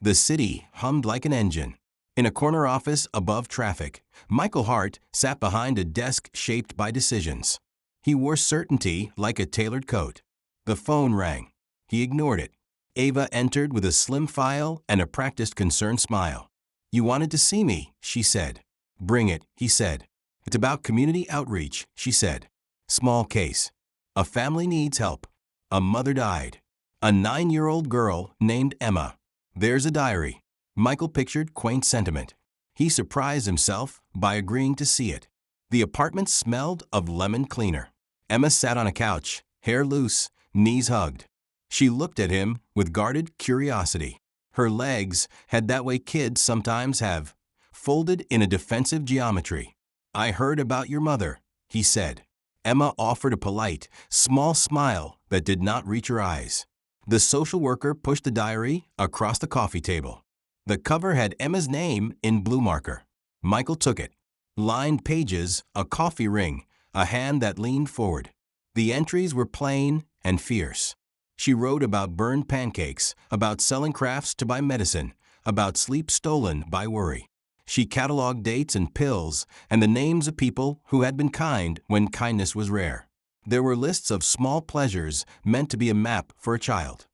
The city hummed like an engine. In a corner office above traffic, Michael Hart sat behind a desk shaped by decisions. He wore certainty like a tailored coat. The phone rang. He ignored it. Ava entered with a slim file and a practiced concerned smile. "You wanted to see me," she said. "Bring it," he said. "It's about community outreach," she said. "Small case. A family needs help. A mother died. A 9-year-old girl named Emma. There's a diary." Michael pictured quaint sentiment. He surprised himself by agreeing to see it. The apartment smelled of lemon cleaner. Emma sat on a couch, hair loose, knees hugged. She looked at him with guarded curiosity. Her legs had that way kids sometimes have, folded in a defensive geometry. "I heard about your mother," he said. Emma offered a polite, small smile that did not reach her eyes. The social worker pushed the diary across the coffee table. The cover had Emma's name in blue marker. Michael took it. Lined pages, a coffee ring, a hand that leaned forward. The entries were plain and fierce. She wrote about burned pancakes, about selling crafts to buy medicine, about sleep stolen by worry. She cataloged dates and pills and the names of people who had been kind when kindness was rare. There were lists of small pleasures meant to be a map for a child.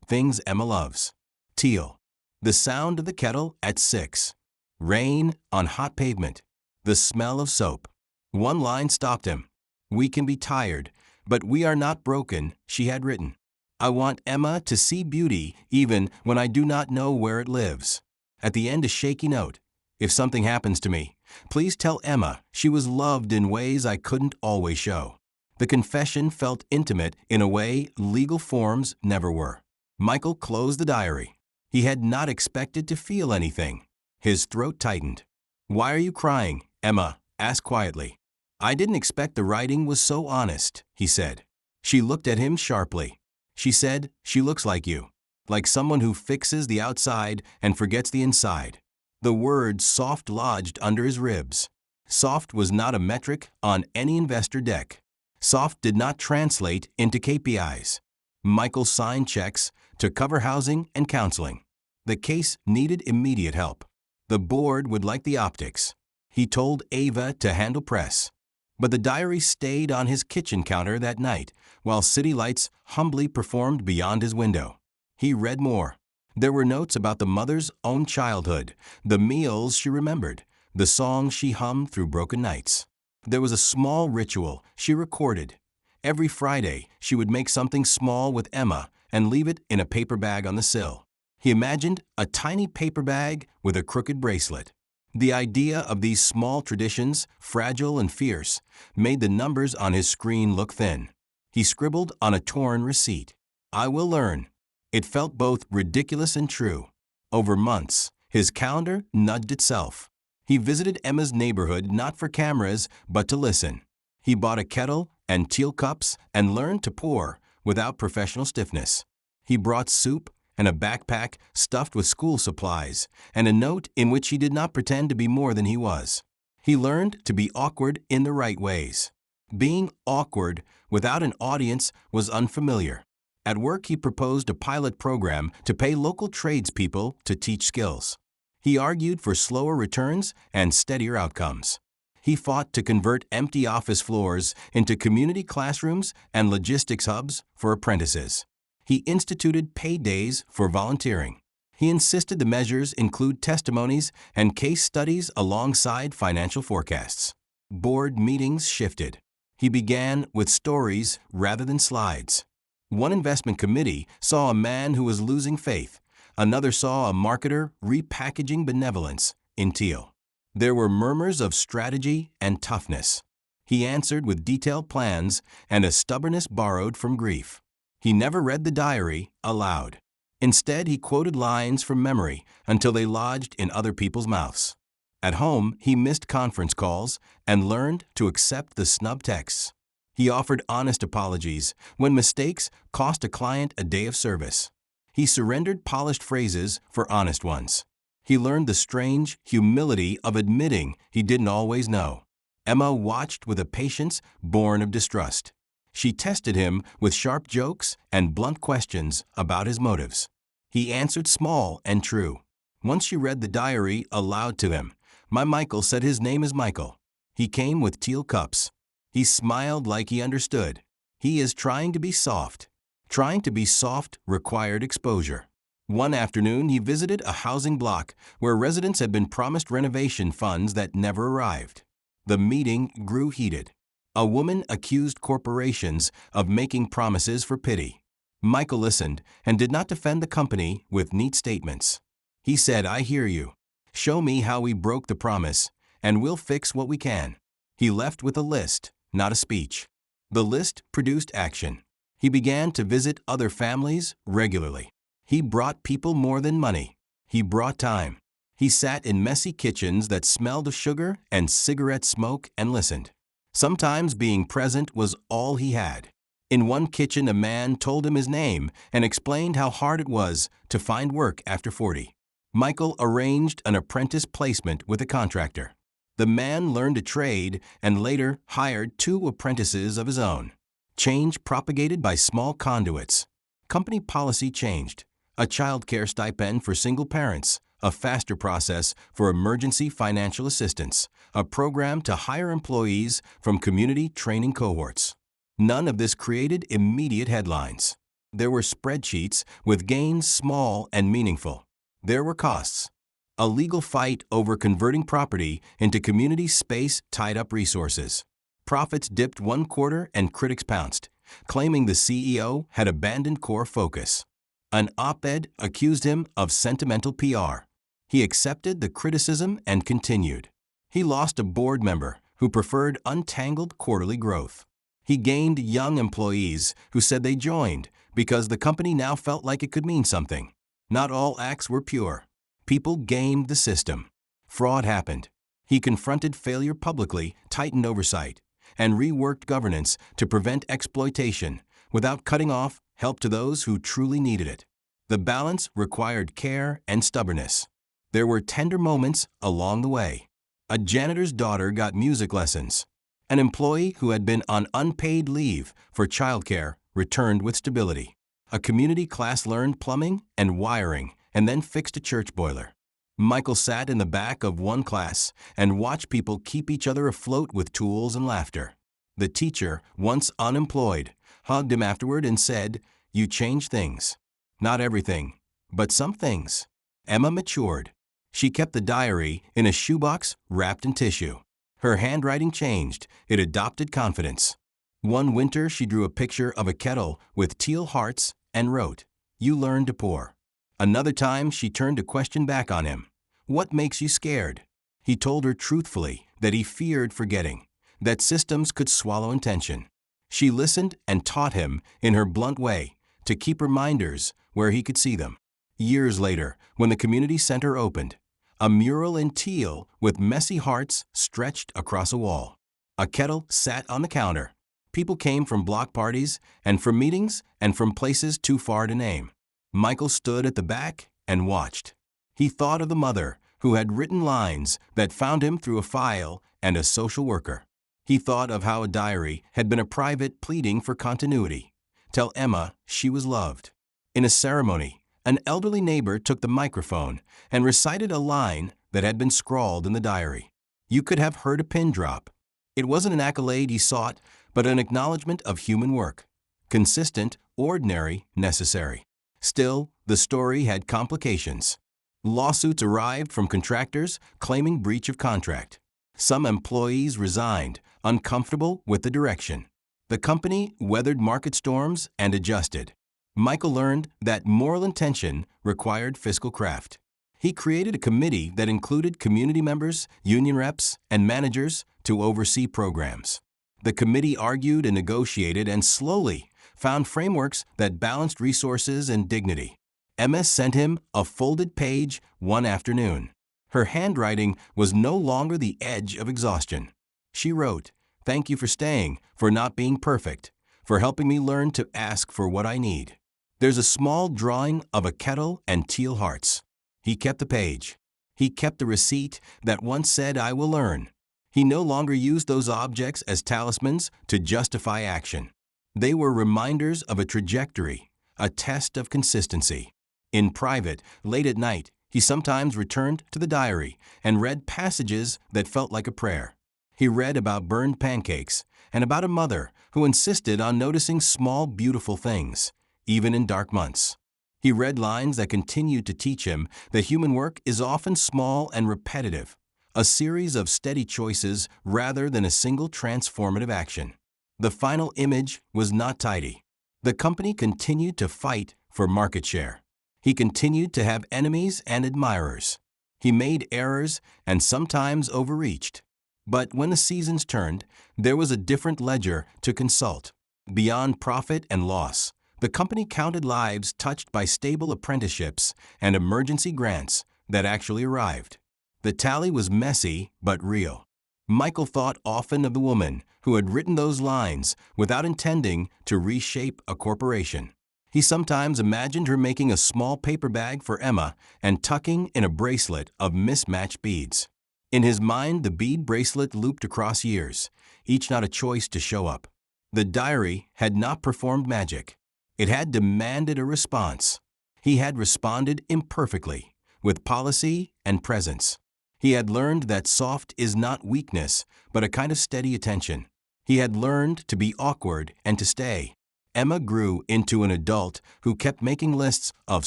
Things Emma loves. Teal. The sound of the kettle at 6. Rain on hot pavement. The smell of soap. One line stopped him. "We can be tired, but we are not broken," she had written. "I want Emma to see beauty even when I do not know where it lives." At the end, a shaky note. "If something happens to me, please tell Emma she was loved in ways I couldn't always show." The confession felt intimate in a way legal forms never were. Michael closed the diary. He had not expected to feel anything. His throat tightened. "Why are you crying?" Emma asked quietly. "I didn't expect the writing was so honest," he said. She looked at him sharply. She said, "She looks like you, like someone who fixes the outside and forgets the inside." The word soft lodged under his ribs. Soft was not a metric on any investor deck. Soft did not translate into KPIs. Michael signed checks to cover housing and counseling. The case needed immediate help. The board would like the optics. He told Ava to handle press. But the diary stayed on his kitchen counter that night, while city lights humbly performed beyond his window. He read more. There were notes about the mother's own childhood, the meals she remembered, the songs she hummed through broken nights. There was a small ritual she recorded. Every Friday, she would make something small with Emma and leave it in a paper bag on the sill. He imagined a tiny paper bag with a crooked bracelet. The idea of these small traditions, fragile and fierce, made the numbers on his screen look thin. He scribbled on a torn receipt. "I will learn." It felt both ridiculous and true. Over months, his calendar nudged itself. He visited Emma's neighborhood not for cameras, but to listen. He bought a kettle and teal cups and learned to pour without professional stiffness. He brought soup and a backpack stuffed with school supplies, and a note in which he did not pretend to be more than he was. He learned to be awkward in the right ways. Being awkward without an audience was unfamiliar. At work, he proposed a pilot program to pay local tradespeople to teach skills. He argued for slower returns and steadier outcomes. He fought to convert empty office floors into community classrooms and logistics hubs for apprentices. He instituted paid days for volunteering. He insisted the measures include testimonies and case studies alongside financial forecasts. Board meetings shifted. He began with stories rather than slides. One investment committee saw a man who was losing faith. Another saw a marketer repackaging benevolence in teal. There were murmurs of strategy and toughness. He answered with detailed plans and a stubbornness borrowed from grief. He never read the diary aloud. Instead, he quoted lines from memory until they lodged in other people's mouths. At home, he missed conference calls and learned to accept the snub texts. He offered honest apologies when mistakes cost a client a day of service. He surrendered polished phrases for honest ones. He learned the strange humility of admitting he didn't always know. Emma watched with a patience born of distrust. She tested him with sharp jokes and blunt questions about his motives. He answered small and true. Once she read the diary aloud to him. My Michael said his name is Michael. He came with teal cups. He smiled like he understood. He is trying to be soft. Trying to be soft required exposure. One afternoon, he visited a housing block where residents had been promised renovation funds that never arrived. The meeting grew heated. A woman accused corporations of making promises for pity. Michael listened and did not defend the company with neat statements. He said, I hear you. Show me how we broke the promise, and we'll fix what we can. He left with a list, not a speech. The list produced action. He began to visit other families regularly. He brought people more than money. He brought time. He sat in messy kitchens that smelled of sugar and cigarette smoke and listened. Sometimes being present was all he had. In one kitchen, a man told him his name and explained how hard it was to find work after 40. Michael arranged an apprentice placement with a contractor. The man learned a trade and later hired 2 apprentices of his own. Change propagated by small conduits. Company policy changed. A child care stipend for single parents, a faster process for emergency financial assistance, a program to hire employees from community training cohorts. None of this created immediate headlines. There were spreadsheets with gains small and meaningful. There were costs. A legal fight over converting property into community space tied up resources. Profits dipped one quarter and critics pounced, claiming the CEO had abandoned core focus. An op-ed accused him of sentimental PR. He accepted the criticism and continued. He lost a board member who preferred untangled quarterly growth. He gained young employees who said they joined because the company now felt like it could mean something. Not all acts were pure. People gamed the system. Fraud happened. He confronted failure publicly, tightened oversight, and reworked governance to prevent exploitation without cutting off help to those who truly needed it. The balance required care and stubbornness. There were tender moments along the way. A janitor's daughter got music lessons. An employee who had been on unpaid leave for childcare returned with stability. A community class learned plumbing and wiring and then fixed a church boiler. Michael sat in the back of one class and watched people keep each other afloat with tools and laughter. The teacher, once unemployed, hugged him afterward and said, "You changed things. Not everything, but some things." Emma matured. She kept the diary in a shoebox wrapped in tissue. Her handwriting changed. It adopted confidence. One winter, she drew a picture of a kettle with teal hearts and wrote, "You learn to pour." Another time, she turned a question back on him. "What makes you scared?" He told her truthfully that he feared forgetting, that systems could swallow intention. She listened and taught him, in her blunt way, to keep reminders where he could see them. Years later, when the community center opened, a mural in teal with messy hearts stretched across a wall. A kettle sat on the counter. People came from block parties and from meetings and from places too far to name. Michael stood at the back and watched. He thought of the mother who had written lines that found him through a file and a social worker. He thought of how a diary had been a private pleading for continuity. Tell Emma she was loved. In a ceremony, an elderly neighbor took the microphone and recited a line that had been scrawled in the diary. You could have heard a pin drop. It wasn't an accolade he sought, but an acknowledgement of human work. Consistent, ordinary, necessary. Still, the story had complications. Lawsuits arrived from contractors claiming breach of contract. Some employees resigned, uncomfortable with the direction. The company weathered market storms and adjusted. Michael learned that moral intention required fiscal craft. He created a committee that included community members, union reps, and managers to oversee programs. The committee argued and negotiated and slowly found frameworks that balanced resources and dignity. Emma sent him a folded page one afternoon. Her handwriting was no longer the edge of exhaustion. She wrote, "Thank you for staying, for not being perfect, for helping me learn to ask for what I need." There's a small drawing of a kettle and teal hearts. He kept the page. He kept the receipt that once said, "I will learn." He no longer used those objects as talismans to justify action. They were reminders of a trajectory, a test of consistency. In private, late at night, he sometimes returned to the diary and read passages that felt like a prayer. He read about burned pancakes and about a mother who insisted on noticing small, beautiful things, even in dark months. He read lines that continued to teach him that human work is often small and repetitive, a series of steady choices rather than a single transformative action. The final image was not tidy. The company continued to fight for market share. He continued to have enemies and admirers. He made errors and sometimes overreached. But when the seasons turned, there was a different ledger to consult. Beyond profit and loss, the company counted lives touched by stable apprenticeships and emergency grants that actually arrived. The tally was messy but real. Michael thought often of the woman who had written those lines without intending to reshape a corporation. He sometimes imagined her making a small paper bag for Emma and tucking in a bracelet of mismatched beads. In his mind, the bead bracelet looped across years, each not a choice to show up. The diary had not performed magic. It had demanded a response. He had responded imperfectly, with policy and presence. He had learned that soft is not weakness, but a kind of steady attention. He had learned to be awkward and to stay. Emma grew into an adult who kept making lists of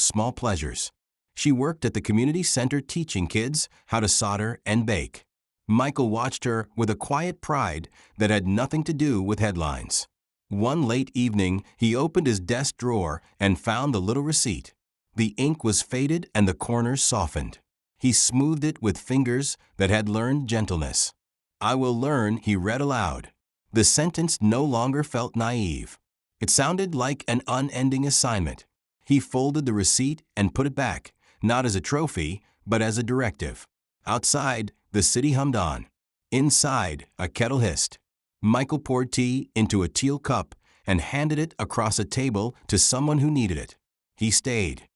small pleasures. She worked at the community center teaching kids how to solder and bake. Michael watched her with a quiet pride that had nothing to do with headlines. One late evening, he opened his desk drawer and found the little receipt. The ink was faded and the corners softened. He smoothed it with fingers that had learned gentleness. "I will learn," he read aloud. The sentence no longer felt naive. It sounded like an unending assignment. He folded the receipt and put it back, not as a trophy, but as a directive. Outside, the city hummed on. Inside, a kettle hissed. Michael poured tea into a teal cup and handed it across a table to someone who needed it. He stayed.